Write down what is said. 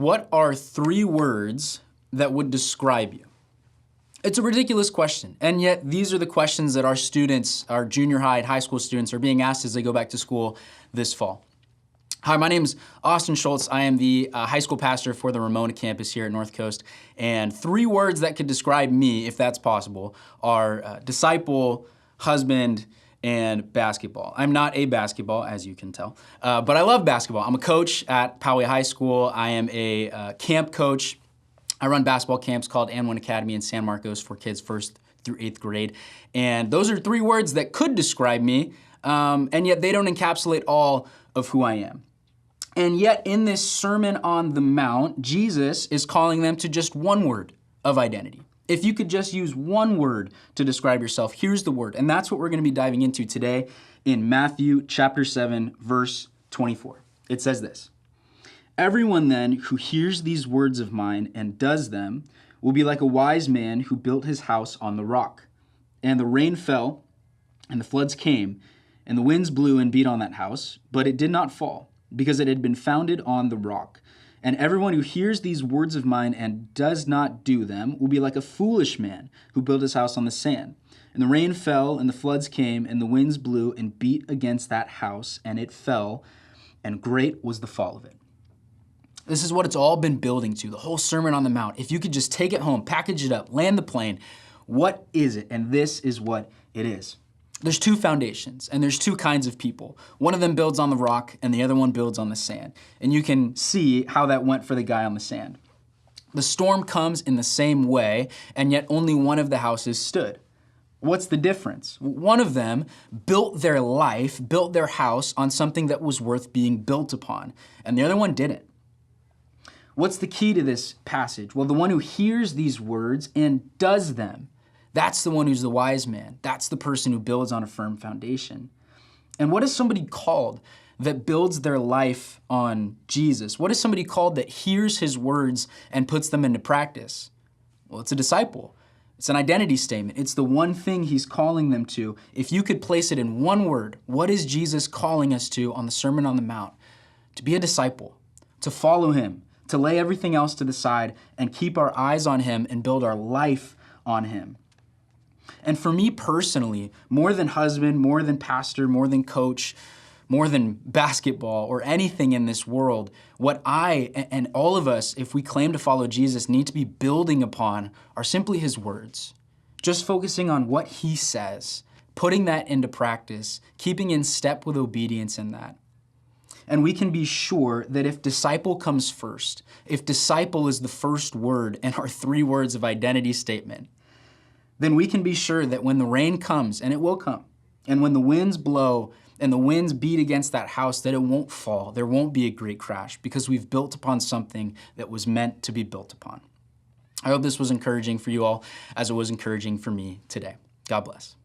What are 3 words that would describe you? It's a ridiculous question, and yet these are the questions that our students, our junior high and high school students, are being asked as they go back to school this fall. Hi, my name's Austin Schultz. I am the high school pastor for the Ramona campus here at North Coast, and 3 words that could describe me, if that's possible, are disciple, husband, and basketball. I'm not a basketball, as you can tell, but I love basketball. I'm a coach at Poway High School. I am a camp coach. I run basketball camps called And1 Academy in San Marcos for kids 1st through 8th grade. And those are 3 words that could describe me, and yet they don't encapsulate all of who I am. And yet in this Sermon on the Mount, Jesus is calling them to just one word of identity. If you could just use one word to describe yourself, here's the word. And that's what we're going to be diving into today in Matthew chapter 7, verse 24. It says this: "Everyone then who hears these words of mine and does them will be like a wise man who built his house on the rock. And the rain fell, and the floods came, and the winds blew and beat on that house, but it did not fall, because it had been founded on the rock. And everyone who hears these words of mine and does not do them will be like a foolish man who built his house on the sand. And the rain fell, and the floods came, and the winds blew and beat against that house, and it fell, and great was the fall of it." This is what it's all been building to, the whole Sermon on the Mount. If you could just take it home, package it up, land the plane, what is it? And this is what it is. There's 2 foundations, and there's 2 kinds of people. One of them builds on the rock, and the other one builds on the sand. And you can see how that went for the guy on the sand. The storm comes in the same way, and yet only one of the houses stood. What's the difference? One of them built their life, built their house on something that was worth being built upon, and the other one didn't. What's the key to this passage? Well, the one who hears these words and does them, that's the one who's the wise man. That's the person who builds on a firm foundation. And what is somebody called that builds their life on Jesus? What is somebody called that hears his words and puts them into practice? Well, it's a disciple. It's an identity statement. It's the one thing he's calling them to. If you could place it in one word, what is Jesus calling us to on the Sermon on the Mount? To be a disciple, to follow him, to lay everything else to the side and keep our eyes on him and build our life on him. And for me personally, more than husband, more than pastor, more than coach, more than basketball or anything in this world, what I and all of us, if we claim to follow Jesus, need to be building upon are simply his words. Just focusing on what he says, putting that into practice, keeping in step with obedience in that. And we can be sure that if disciple comes first, if disciple is the first word in our 3 words of identity statement, then we can be sure that when the rain comes, and it will come, and when the winds blow and the winds beat against that house, that it won't fall. There won't be a great crash because we've built upon something that was meant to be built upon. I hope this was encouraging for you all as it was encouraging for me today. God bless.